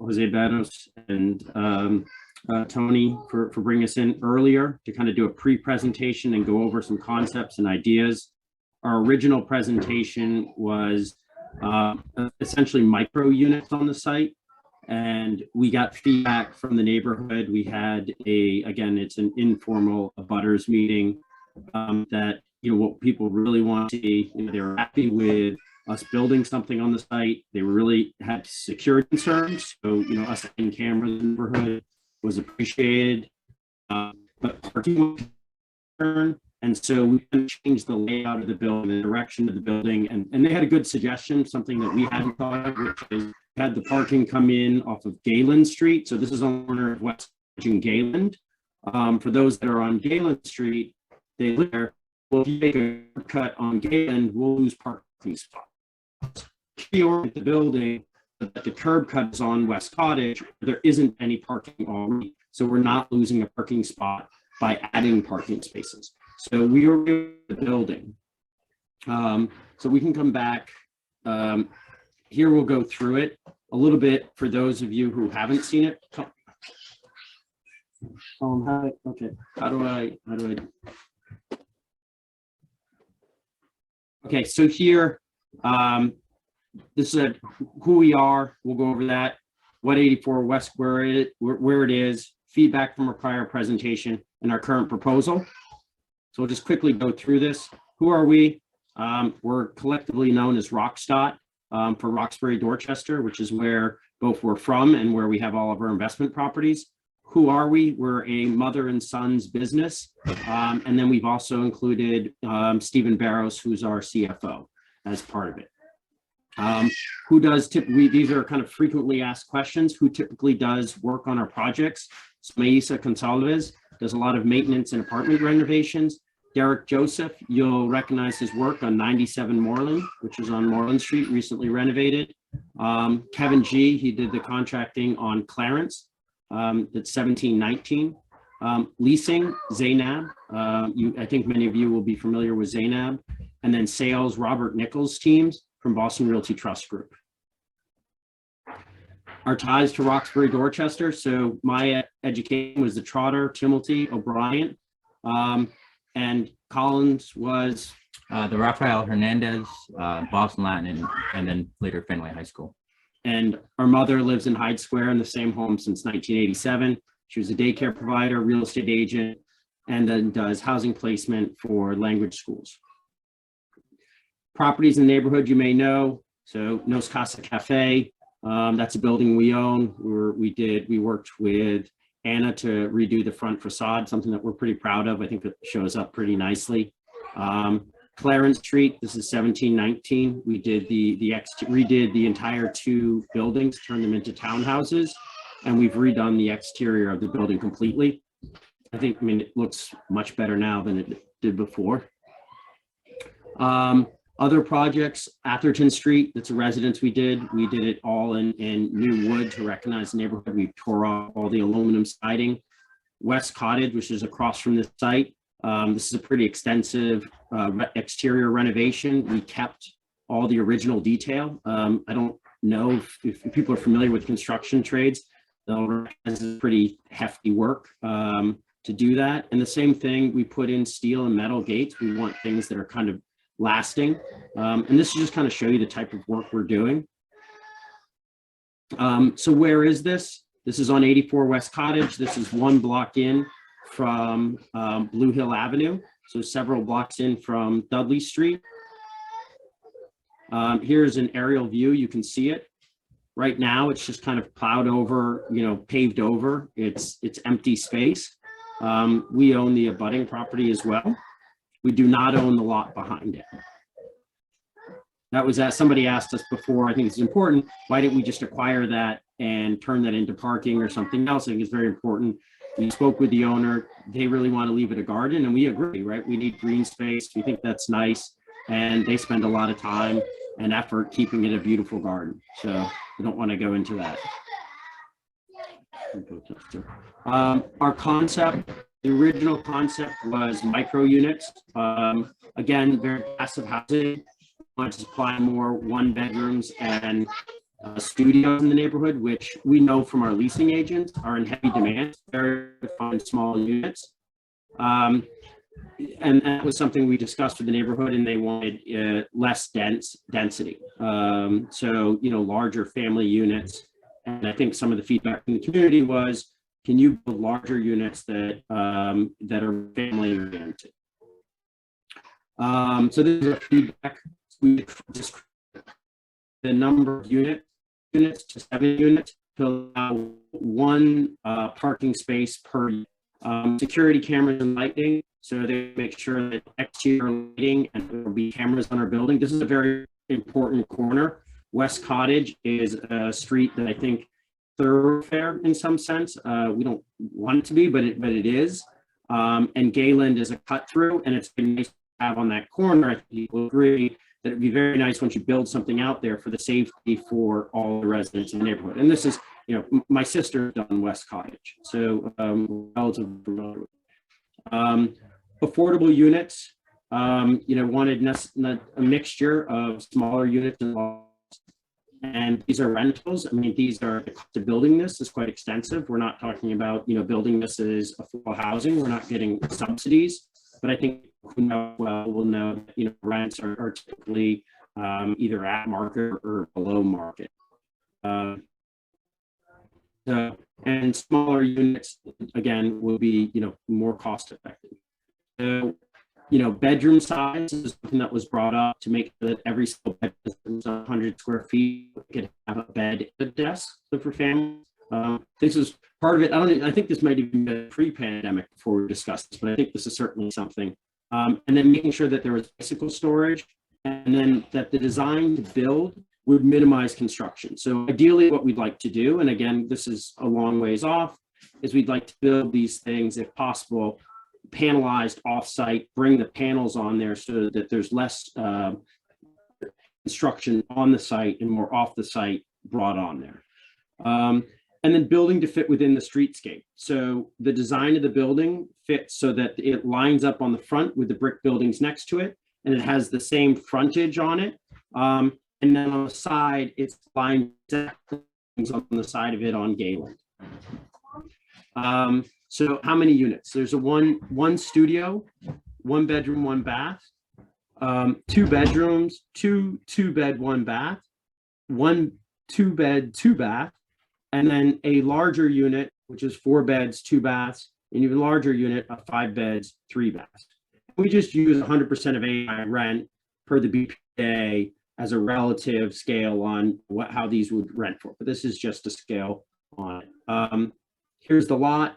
Jose Benos and Tony for bringing us in earlier to kind of do a pre-presentation and go over some concepts and ideas. Our original presentation was essentially micro units on the site, and we got feedback from the neighborhood. We had again, it's an informal abutters meeting that, what people really want to see, they were happy with us building something on the site. They really had security concerns. So, us in cameras in the neighborhood was appreciated. But parking was a concern. And so we changed the layout of the building, the direction of the building. And they had a good suggestion, something that we hadn't thought of, which is had the parking come in off of Galen Street. So this is on the corner of West and Galen. For those that are on Galen Street, they live there. Well, if you make a cut on Galen, we'll lose parking spots. The building, the curb cut is on West Cottage. There isn't any parking already, so we're not losing a parking spot by adding parking spaces. So we are in the building. So we can come back. Here we'll go through it a little bit for those of you who haven't seen it. Okay, how do I? Okay, so here, this is who we are. We'll go over that. What 84 West, where it is, feedback from our prior presentation, and our current proposal. So we'll just quickly go through this. Who are we? We're collectively known as Rockstot for Roxbury, Dorchester, which is where both we're from and where we have all of our investment properties. Who are we? We're a mother and son's business. And then we've also included Stephen Barrows, who's our CFO, as part of it. Who does typically, these are kind of frequently asked questions, who typically does work on our projects? So Maisa Gonsalves does a lot of maintenance and apartment renovations. Derek Joseph, you'll recognize his work on 97 Moreland, which is on Moreland Street, recently renovated. Kevin G, he did the contracting on Clarence. That's 1719. Leasing, Zainab. I think many of you will be familiar with Zainab. And then sales, Robert Nichols' teams from Boston Realty Trust Group. Our ties to Roxbury, Dorchester. So my education was the Trotter, Timilty, O'Brien. And Collins was? The Rafael Hernandez, Boston Latin, and then later Fenway High School. And our mother lives in Hyde Square in the same home since 1987. She was a daycare provider, real estate agent, and then does housing placement for language schools. Properties in the neighborhood you may know. So Nos Casa Cafe, that's a building we own. We worked with Anna to redo the front facade, something that we're pretty proud of. I think it shows up pretty nicely. Clarence Street, this is 1719. We did redid the entire two buildings, turned them into townhouses, and we've redone the exterior of the building completely. It looks much better now than it did before. Other projects, Atherton Street, that's a residence we did. We did it all in new wood to recognize the neighborhood. We tore off all the aluminum siding. West Cottage, which is across from the site. This is a pretty extensive exterior renovation. We kept all the original detail. I don't know if people are familiar with construction trades. This is pretty hefty work to do that. And the same thing, we put in steel and metal gates. We want things that are kind of lasting. And this is just kind of show you the type of work we're doing. So where is this? This is on 84 West Cottage. This is one block in from Blue Hill Avenue. So several blocks in from Dudley Street. Here's an aerial view. You can see it. Right now, it's just kind of plowed over, paved over. It's empty space. We own the abutting property as well. We do not own the lot behind it. That was as somebody asked us before. I think it's important. Why didn't we just acquire that and turn that into parking or something else? I think it's very important. We spoke with the owner. They really want to leave it a garden, and we agree, right? We need green space. We think that's nice, and they spend a lot of time and effort keeping it a beautiful garden. So we don't want to go into that. Our concept, the original concept was micro units. Again, very passive housing. Want to supply more one bedrooms and studios in the neighborhood, which we know from our leasing agents are in heavy demand, very fine small units. And that was something we discussed with the neighborhood, and they wanted less density. So, larger family units. And I think some of the feedback from the community was, can you build larger units that are family oriented? So this is a feedback. We just the number of units to 7 units to allow 1 parking space per security cameras and lighting. So they make sure that exterior lighting and there will be cameras on our building. This is a very important corner. West Cottage is a street that I think thoroughfare in some sense. We don't want it to be, but it is. And Gayland is a cut through, and it's been nice to have on that corner. I think people agree that it'd be very nice once you build something out there for the safety for all the residents in the neighborhood. And this is, my sister done West Cottage, so relatively familiar with it. Affordable units, wanted a mixture of smaller units and these are rentals. I mean, the cost of building this is quite extensive. We're not talking about, building this as affordable housing. We're not getting subsidies, but I think who know well will know that, rents are typically either at market or below market. And smaller units, again, will be, more cost effective. So, bedroom size is something that was brought up to make sure that every single bedroom is 100 square feet could have a bed and a desk. So for families, this is part of it. I think this might even be pre-pandemic before we discussed this, but I think this is certainly something. And then making sure that there was bicycle storage, and then that the design to build would minimize construction. So ideally what we'd like to do, and again, this is a long ways off, is we'd like to build these things, if possible, panelized offsite, bring the panels on there so that there's less construction on the site and more off the site brought on there. And then building to fit within the streetscape. So the design of the building fits so that it lines up on the front with the brick buildings next to it, and it has the same frontage on it. And then on the side, it's lined on the side of it on Gayland. So how many units? There's a one studio, 1 bedroom, 1 bath, 2 bedrooms, two bed, 1 bath, 1 2 bed, 2 bath, and then a larger unit, which is 4 beds, 2 baths, an even larger unit of 5 beds, 3 baths. We just use 100% of AI rent per the BPA as a relative scale on how these would rent for, but this is just a scale on it. Here's the lot.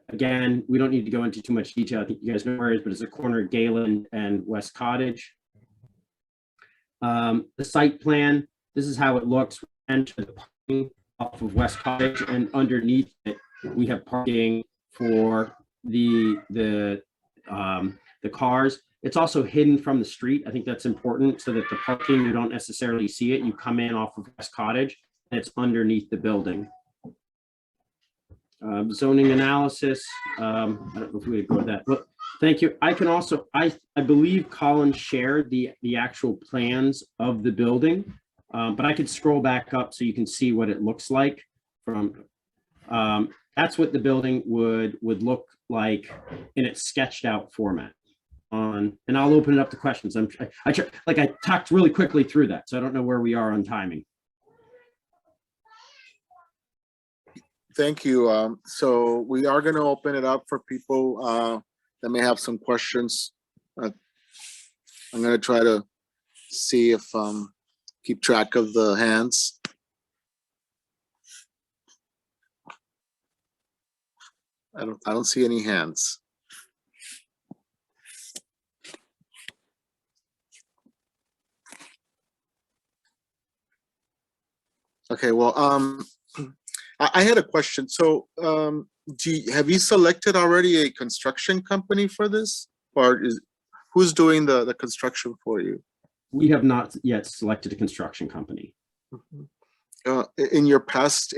Again, we don't need to go into too much detail. I think you guys know where it is, but it's a corner of Gayland and West Cottage. The site plan, this is how it looks. We enter the parking off of West Cottage, and underneath it, we have parking for the cars. It's also hidden from the street. I think that's important so that the parking, you don't necessarily see it. You come in off of West Cottage, and it's underneath the building. Zoning analysis. I don't know if we would go with that, but thank you. I can also, I believe Colin shared the actual plans of the building, but I could scroll back up so you can see what it looks like from, that's what the building would look like in its sketched out format. And I'll open it up to questions. I talked really quickly through that, so I don't know where we are on timing. Thank you. So we are going to open it up for people that may have some questions. I'm going to try to see if keep track of the hands. I don't see any hands. Okay, well, I had a question. So have you selected already a construction company for this, or who's doing the construction for you? We have not yet selected a construction company. In your past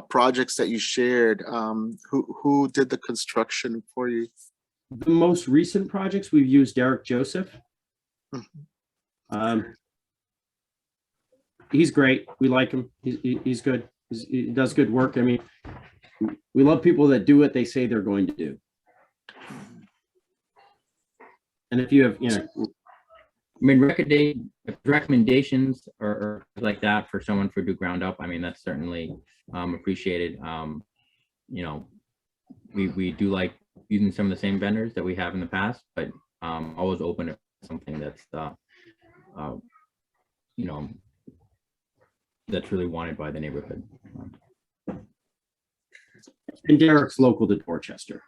projects that you shared, who did the construction for you? The most recent projects we've used Derek Joseph. he's great. We like him. He's good. He does good work. I mean, we love people that do what they say they're going to do. And if you have, you know, I mean, recommendations or like that for someone for do ground up, I mean, that's certainly appreciated. You know, we do like using some of the same vendors that we have in the past, but always open to something that's, you know, that's really wanted by the neighborhood. and Derek's local to Dorchester.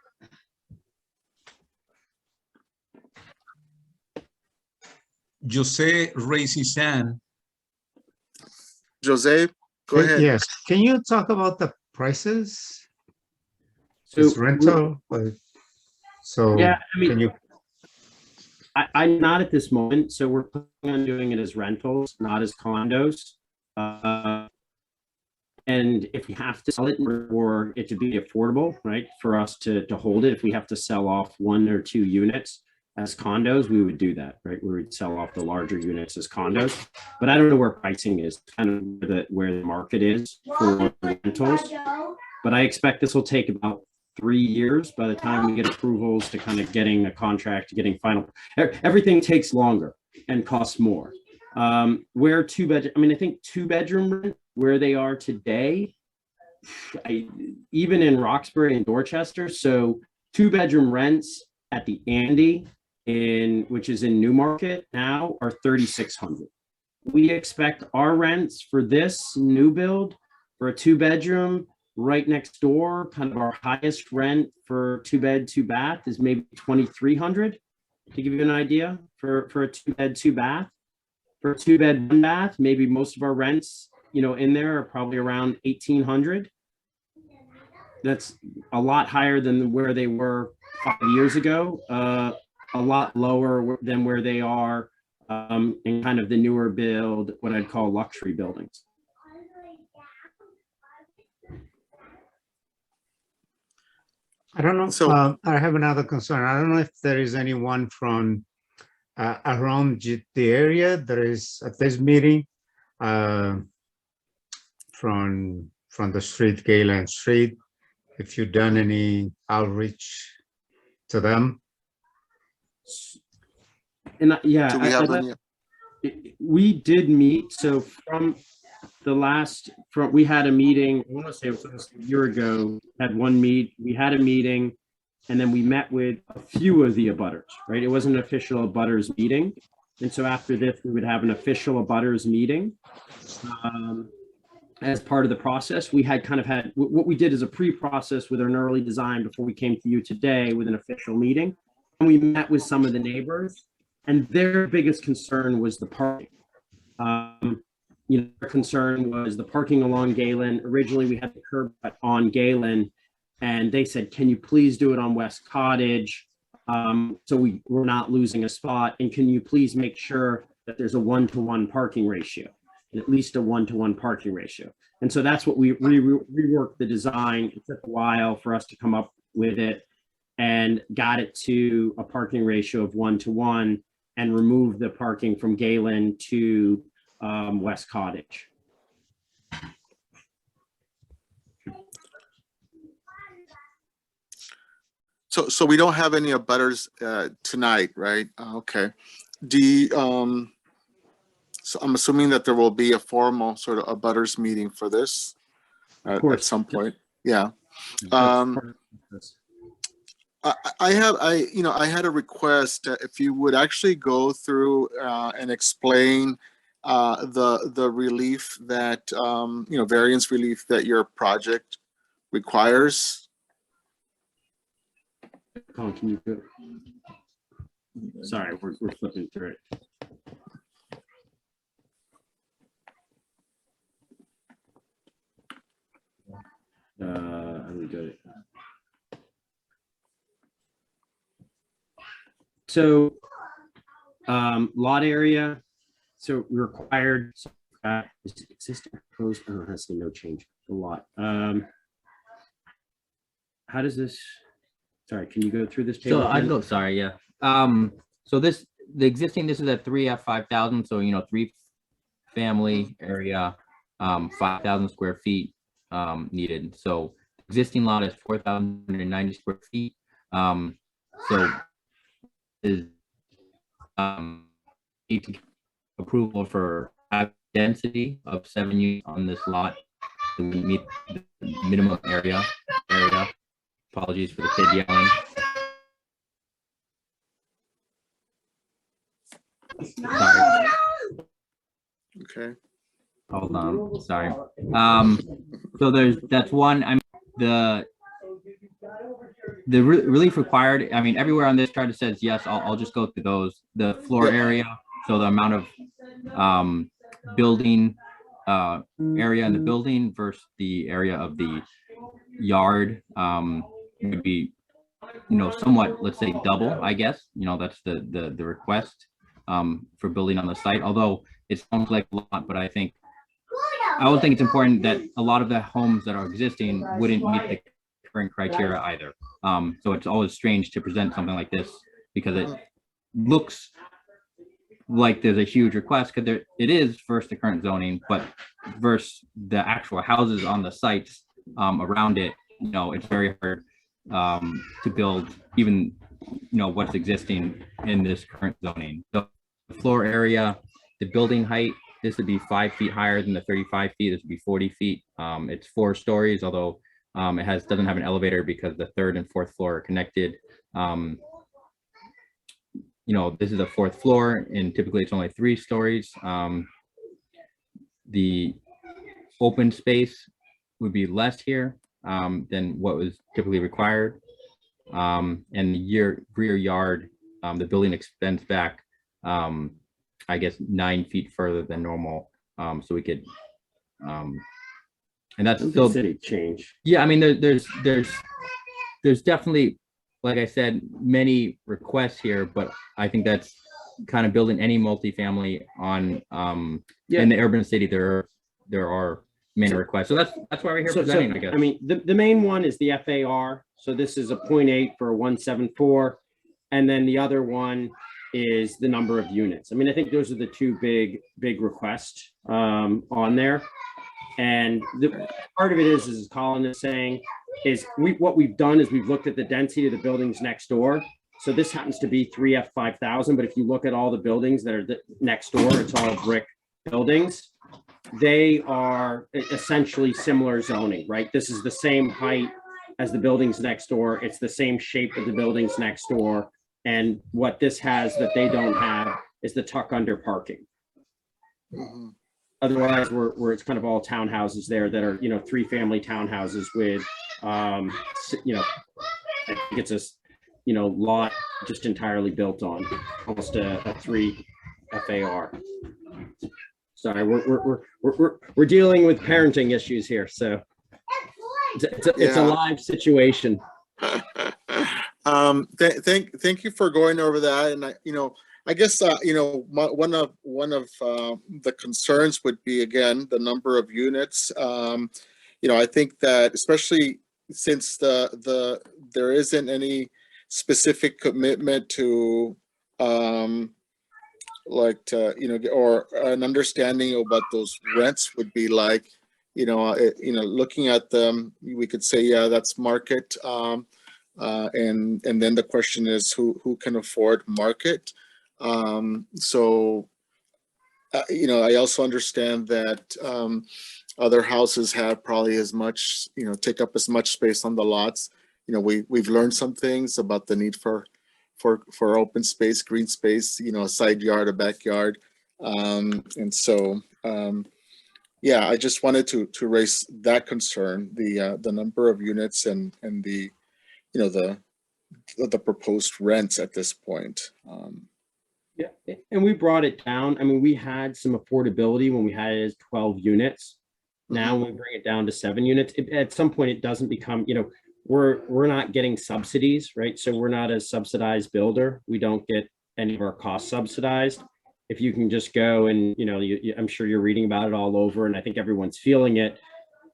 Jose raised his hand. Jose, go ahead. Yes, can you talk about the prices? So It's rental, so yeah, I mean, can you, I'm not at this moment, so we're planning on doing it as rentals, not as condos. And if we have to sell it or it to be affordable, right, for us to hold it, if we have to sell off 1 or 2 units as condos, we would do that, right? We would sell off the larger units as condos. But I don't know where pricing is, kind of where the market is for rentals. But I expect this will take about 3 years by the time we get approvals to kind of getting a contract, to getting final. Everything takes longer and costs more. Where 2-bedroom, I mean, I think 2-bedroom rent, where they are today, even in Roxbury and Dorchester. So 2-bedroom rents at the Andy, which is in Newmarket now, are $3,600. We expect our rents for this new build for a 2-bedroom right next door, kind of our highest rent for 2-bed, 2-bath is maybe $2,300, to give you an idea for a 2-bed, 2-bath. For a 2-bed, 1-bath, maybe most of our rents, you know, in there are probably around $1,800. That's a lot higher than where they were 5 years ago. A lot lower than where they are in kind of the newer build, what I'd call luxury buildings. I don't know, So- I have another concern. I don't know if there is anyone from around the area. There is at this meeting from the street, Galen Street. If you've done any outreach to them. And yeah, Do we have any? we did meet. So from the last, we had a meeting, I want to say it was almost a year ago, we had a meeting, and then we met with a few of the abutters, right? It wasn't an official abutters meeting. And so after this, we would have an official abutters meeting. As part of the process, we had what we did is a pre-process with an early design before we came to you today with an official meeting. And we met with some of the neighbors, and their biggest concern was the parking. You know, their concern was the parking along Galen. Originally, we had the curb cut on Galen, and they said, can you please do it on West Cottage? So we're not losing a spot. And can you please make sure that there's a 1-to-1 parking ratio, at least a 1-to-1 parking ratio. And so that's what we reworked the design. It took a while for us to come up with it and got it to a parking ratio of 1-to-1 and removed the parking from Galen to West Cottage. So we don't have any abutters tonight, right? Okay. So I'm assuming that there will be a formal sort of abutters meeting for this at some point. Yeah. I had a request if you would actually go through and explain the relief that variance relief that your project requires. Colin, can you go? Sorry, we're flipping through it. I'm good. So, lot area. So required. Existing proposed. Oh, has no change. A lot. How does this? Sorry, can you go through this table? So I go. Sorry, yeah. So the existing, this is at 3 F 5,000. So 3 family area, 5,000 square feet needed. So existing lot is 4,090 square feet. So is need to get approval for density of 7 units on this lot to meet the minimum area. Apologies for the kid yelling. Sorry. Okay. Hold on. Sorry. So that's one. I mean, the relief required. I mean, everywhere on this chart it says yes. I'll just go through those. The floor area. So the amount of building area in the building versus the area of the yard would be, somewhat, let's say, double, I guess. That's the request for building on the site, although it sounds like a lot, but I would think it's important that a lot of the homes that are existing wouldn't meet the current criteria either. So it's always strange to present something like this because it looks like there's a huge request because it is versus the current zoning, but versus the actual houses on the sites around it, it's very hard to build even, what's existing in this current zoning. So the floor area, the building height, this would be 5 feet higher than the 35 feet. This would be 40 feet. It's 4 stories, although it doesn't have an elevator because the 3rd and 4th floor are connected. This is a 4th floor, and typically it's only 3 stories. The open space would be less here than what was typically required. And the rear yard, the building extends back, I guess 9 feet further than normal. So we could, and that's still city change. Yeah, I mean, there's definitely, like I said, many requests here, but I think that's kind of building any multifamily on in the urban city. There are many requests, so that's why we're here presenting. I guess. I mean, the main one is the FAR. So this is a 0.8 for 174, and then the other one is the number of units. I mean, I think those are the two big requests on there. And the part of it is as Colin is saying, is what we've done is we've looked at the density of the buildings next door. So this happens to be 3F5000, but if you look at all the buildings that are next door, it's all brick buildings. They are essentially similar zoning, right? This is the same height as the buildings next door. It's the same shape of the buildings next door. And what this has that they don't have is the tuck under parking. Mm-hmm. Otherwise, where it's kind of all townhouses there that are, 3-family townhouses with, I think it's a, lot just entirely built on almost a 3 FAR. Sorry, we're dealing with parenting issues here, so it's a live situation. Thank you for going over that, and I guess one of the concerns would be, again, the number of units. I think that especially since there isn't any specific commitment to or an understanding of what those rents would be like. Looking at them, we could say, yeah, that's market. And then the question is who can afford market. I also understand that other houses have probably as much, take up as much space on the lots. We've learned some things about the need for open space, green space, a side yard, a backyard. I just wanted to raise that concern, the number of units and the, the proposed rents at this point. Yeah, and we brought it down. I mean, we had some affordability when we had it as 12 units. Now we bring it down to 7 units. At some point, it doesn't become, we're not getting subsidies, right? So we're not a subsidized builder. We don't get any of our costs subsidized. If you can just go and, I'm sure you're reading about it all over, and I think everyone's feeling it.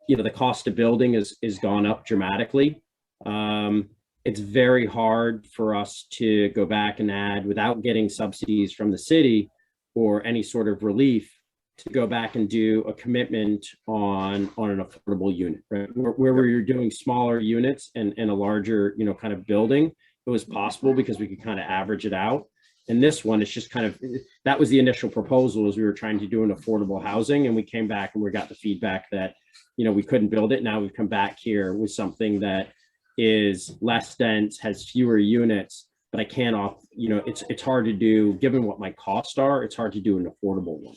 The cost of building is gone up dramatically. It's very hard for us to go back and add without getting subsidies from the city or any sort of relief to go back and do a commitment on an affordable unit, right? Where you're doing smaller units and a larger, you know, kind of building, it was possible because we could kind of average it out. And this one, it's just kind of, that was the initial proposal, as we were trying to do an affordable housing, and we came back and we got the feedback that, you know, we couldn't build it. Now we've come back here with something that is less dense, has fewer units, but I can't you know, it's hard to do, given what my costs are, it's hard to do an affordable one.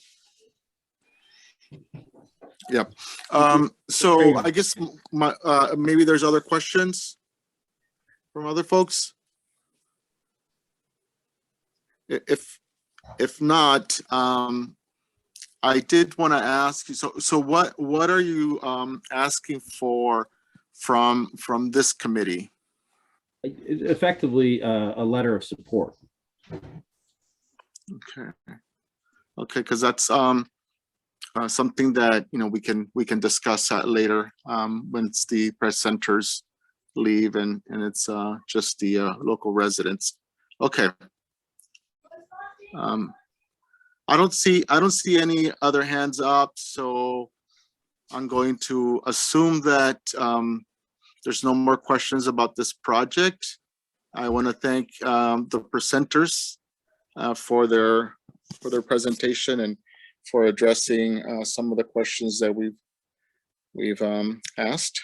Yep. So I guess my, maybe there's other questions from other folks. If not, I did want to ask you, so what are you asking for from this committee? Effectively, a letter of support. Okay. Okay, because that's something that, you know, we can discuss that later when it's the presenters leave and it's just the local residents. Okay. I don't see any other hands up, so I'm going to assume that there's no more questions about this project. I want to thank the presenters for their presentation and for addressing some of the questions that we've asked.